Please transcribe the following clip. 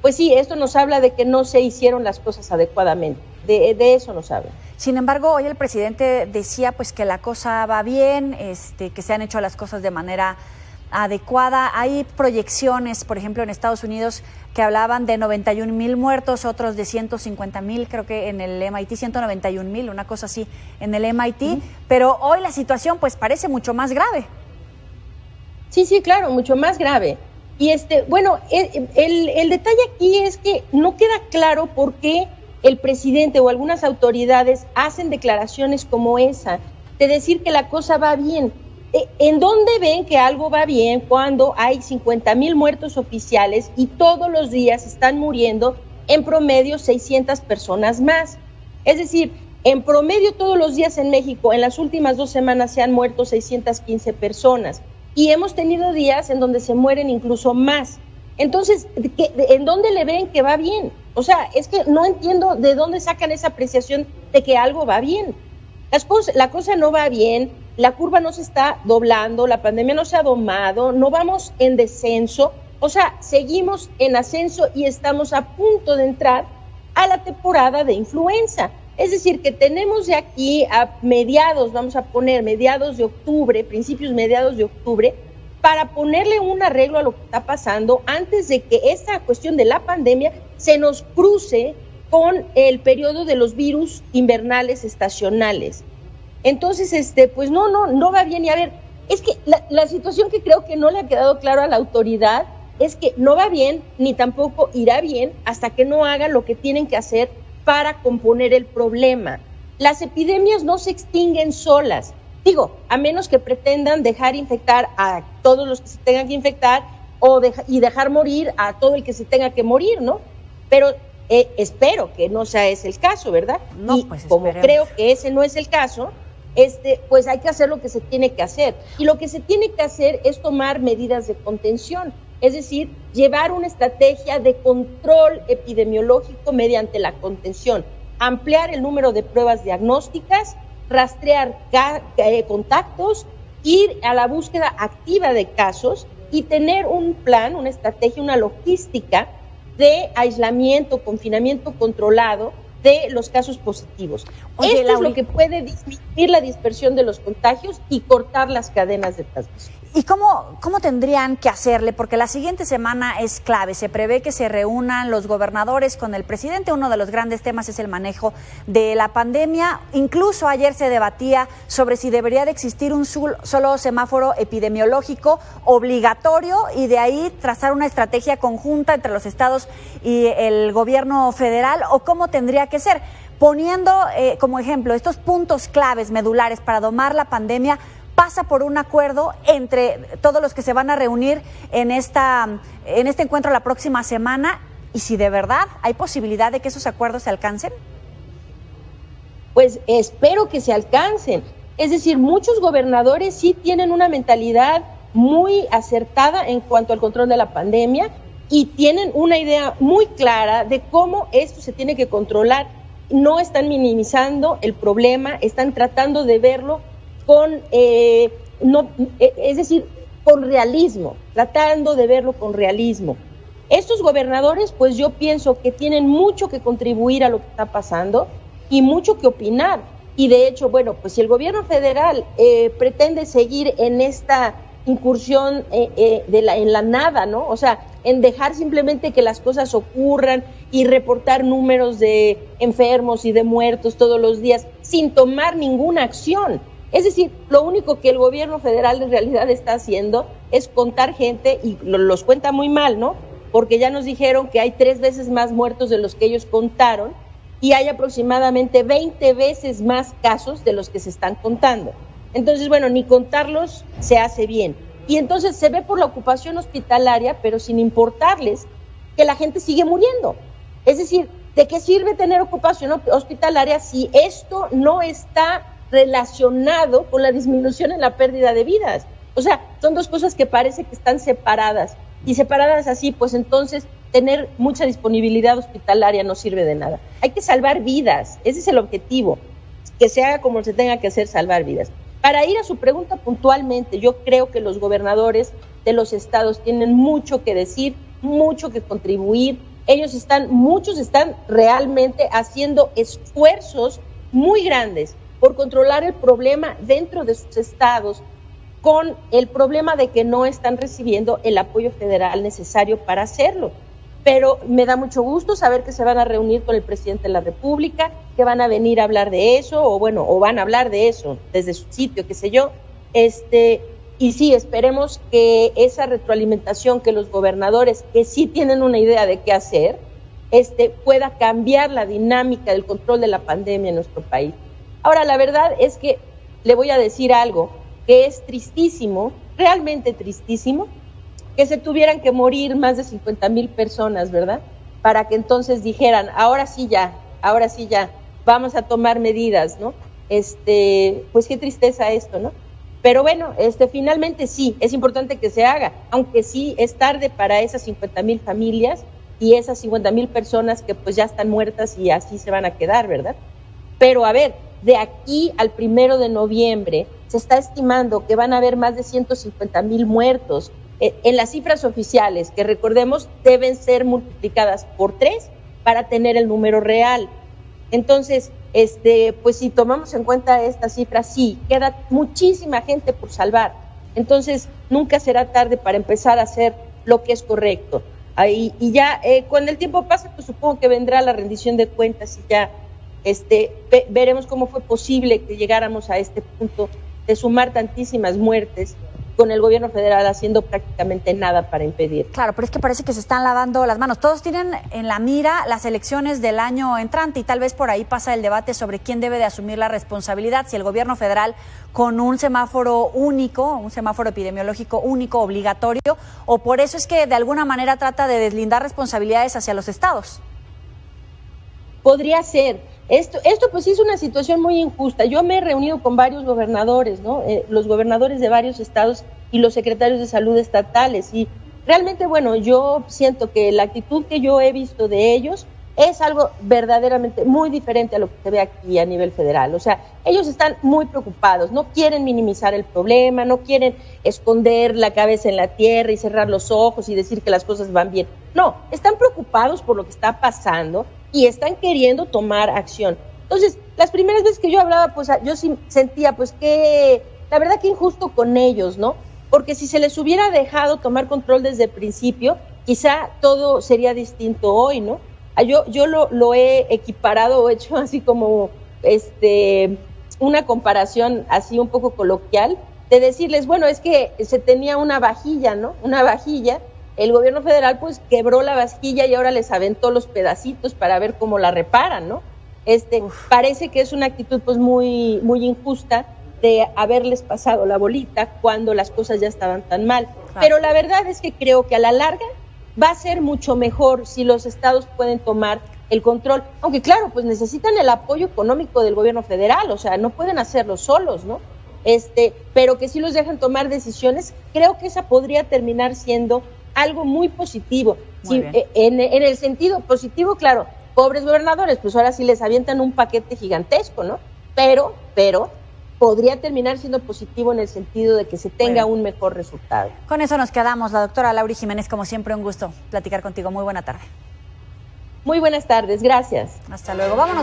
pues sí, esto nos habla de que no se hicieron las cosas adecuadamente, de eso nos habla. Sin embargo, hoy el presidente decía pues que la cosa va bien, que se han hecho las cosas de manera adecuada. Hay proyecciones, por ejemplo, en Estados Unidos que hablaban de 91,000 muertos, otros de 150,000, creo que en el MIT, 191,000, una cosa así, en el MIT, pero hoy la situación pues parece mucho más grave. Sí, claro, mucho más grave. Y bueno, el detalle aquí es que no queda claro por qué el presidente o algunas autoridades hacen declaraciones como esa, de decir que la cosa va bien. ¿En dónde ven que algo va bien cuando hay 50,000 muertos oficiales y todos los días están muriendo en promedio 600 personas más? Es decir, en promedio todos los días en México, en las últimas 2 semanas se han muerto 615 personas y hemos tenido días en donde se mueren incluso más. Entonces, ¿en dónde le ven que va bien? O sea, es que no entiendo de dónde sacan esa apreciación de que algo va bien. La cosa no va bien, la curva no se está doblando, la pandemia no se ha domado, no vamos en descenso, o sea, seguimos en ascenso y estamos a punto de entrar a la temporada de influenza. Es decir, que tenemos de aquí a mediados, vamos a poner mediados de octubre, principios mediados de octubre, para ponerle un arreglo a lo que está pasando antes de que esta cuestión de la pandemia se nos cruce con el periodo de los virus invernales estacionales. Entonces, pues no va bien. Y a ver, es que la situación que creo que no le ha quedado claro a la autoridad es que no va bien, ni tampoco irá bien hasta que no hagan lo que tienen que hacer para componer el problema. Las epidemias no se extinguen solas. Digo, a menos que pretendan dejar infectar a todos los que se tengan que infectar y dejar morir a todo el que se tenga que morir, ¿no? Pero espero que no sea ese el caso, ¿verdad? No, y pues como creo que ese no es el caso, pues hay que hacer lo que se tiene que hacer. Y lo que se tiene que hacer es tomar medidas de contención, es decir, llevar una estrategia de control epidemiológico mediante la contención, ampliar el número de pruebas diagnósticas, rastrear contactos, ir a la búsqueda activa de casos y tener un plan, una estrategia, una logística de aislamiento, confinamiento controlado de los casos positivos. Oye, Esto es lo que puede disminuir la dispersión de los contagios y cortar las cadenas de transmisión. ¿Y cómo tendrían que hacerle? Porque la siguiente semana es clave. Se prevé que se reúnan los gobernadores con el presidente. Uno de los grandes temas es el manejo de la pandemia. Incluso ayer se debatía sobre si debería de existir un solo semáforo epidemiológico obligatorio y de ahí trazar una estrategia conjunta entre los estados y el gobierno federal, o cómo tendría que ser. Poniendo como ejemplo estos puntos claves medulares para domar la pandemia, pasa por un acuerdo entre todos los que se van a reunir en este encuentro la próxima semana, y si de verdad hay posibilidad de que esos acuerdos se alcancen. Pues espero que se alcancen. Es decir, muchos gobernadores sí tienen una mentalidad muy acertada en cuanto al control de la pandemia y tienen una idea muy clara de cómo esto se tiene que controlar. No están minimizando el problema, están tratando de verlo con realismo, tratando de verlo con realismo. Estos gobernadores, pues yo pienso que tienen mucho que contribuir a lo que está pasando y mucho que opinar. Y de hecho, bueno, pues si el gobierno federal pretende seguir en esta incursión en la nada, ¿no? O sea, en dejar simplemente que las cosas ocurran y reportar números de enfermos y de muertos todos los días sin tomar ninguna acción. Es decir, lo único que el gobierno federal en realidad está haciendo es contar gente, y los cuenta muy mal, ¿no? Porque ya nos dijeron que hay 3 veces más muertos de los que ellos contaron y hay aproximadamente 20 veces más casos de los que se están contando. Entonces, bueno, ni contarlos se hace bien. Y entonces se ve por la ocupación hospitalaria, pero sin importarles que la gente sigue muriendo. Es decir, ¿de qué sirve tener ocupación hospitalaria si esto no está relacionado con la disminución en la pérdida de vidas? O sea, son dos cosas que parece que están separadas, y separadas así, pues entonces tener mucha disponibilidad hospitalaria no sirve de nada. Hay que salvar vidas, ese es el objetivo, que se haga como se tenga que hacer, salvar vidas. Para ir a su pregunta puntualmente, yo creo que los gobernadores de los estados tienen mucho que decir mucho que contribuir. Muchos están realmente haciendo esfuerzos muy grandes por controlar el problema dentro de sus estados, con el problema de que no están recibiendo el apoyo federal necesario para hacerlo. Pero me da mucho gusto saber que se van a reunir con el presidente de la República, que van a venir a hablar de eso, o van a hablar de eso desde su sitio, qué sé yo. Y sí, esperemos que esa retroalimentación que los gobernadores, que sí tienen una idea de qué hacer, pueda cambiar la dinámica del control de la pandemia en nuestro país. Ahora, la verdad es que le voy a decir algo que es tristísimo, realmente tristísimo, que se tuvieran que morir más de 50,000 personas, ¿verdad? Para que entonces dijeran, ahora sí ya, vamos a tomar medidas, ¿no? Pues qué tristeza esto, ¿no? Pero bueno, finalmente sí, es importante que se haga, aunque sí es tarde para esas 50,000 familias y esas 50,000 personas que pues ya están muertas y así se van a quedar, ¿verdad? Pero a ver, de aquí al 1 de noviembre se está estimando que van a haber más de 150,000 muertos en las cifras oficiales, que recordemos deben ser multiplicadas por 3 para tener el número real. Entonces, pues si tomamos en cuenta esta cifra, sí, queda muchísima gente por salvar. Entonces, nunca será tarde para empezar a hacer lo que es correcto. Y ya, cuando el tiempo pase, pues supongo que vendrá la rendición de cuentas y ya veremos cómo fue posible que llegáramos a este punto de sumar tantísimas muertes con el gobierno federal haciendo prácticamente nada para impedir. Claro, pero es que parece que se están lavando las manos. Todos tienen en la mira las elecciones del año entrante y tal vez por ahí pasa el debate sobre quién debe de asumir la responsabilidad, si el gobierno federal con un semáforo único, un semáforo epidemiológico único, obligatorio, o por eso es que de alguna manera trata de deslindar responsabilidades hacia los estados. Podría ser. Esto pues es una situación muy injusta. Yo me he reunido con varios gobernadores, ¿no? Los gobernadores de varios estados y los secretarios de salud estatales, y realmente, bueno, yo siento que la actitud que yo he visto de ellos es algo verdaderamente muy diferente a lo que se ve aquí a nivel federal. O sea, ellos están muy preocupados, no quieren minimizar el problema, no quieren esconder la cabeza en la tierra y cerrar los ojos y decir que las cosas van bien. No, están preocupados por lo que está pasando y están queriendo tomar acción. Entonces, las primeras veces que yo hablaba, pues yo sí sentía, pues que, la verdad que injusto con ellos, ¿no? Porque si se les hubiera dejado tomar control desde el principio, quizá todo sería distinto hoy, ¿no? Yo lo he equiparado o hecho así como una comparación así un poco coloquial, de decirles, bueno, es que se tenía una vajilla, ¿no? Una vajilla. El gobierno federal pues quebró la vajilla y ahora les aventó los pedacitos para ver cómo la reparan, ¿no? Parece que es una actitud pues muy, muy injusta de haberles pasado la bolita cuando las cosas ya estaban tan mal. Claro. Pero la verdad es que creo que a la larga va a ser mucho mejor si los estados pueden tomar el control, aunque claro, pues necesitan el apoyo económico del gobierno federal, o sea, no pueden hacerlo solos, ¿no? Pero que sí los dejan tomar decisiones, creo que esa podría terminar siendo algo muy positivo. Sí, en el sentido positivo, claro, pobres gobernadores, pues ahora sí les avientan un paquete gigantesco, ¿no? Pero podría terminar siendo positivo en el sentido de que se tenga un mejor resultado. Con eso nos quedamos. La doctora Lauri Jiménez, como siempre, un gusto platicar contigo. Muy buena tarde. Muy buenas tardes, gracias. Hasta luego. Vámonos.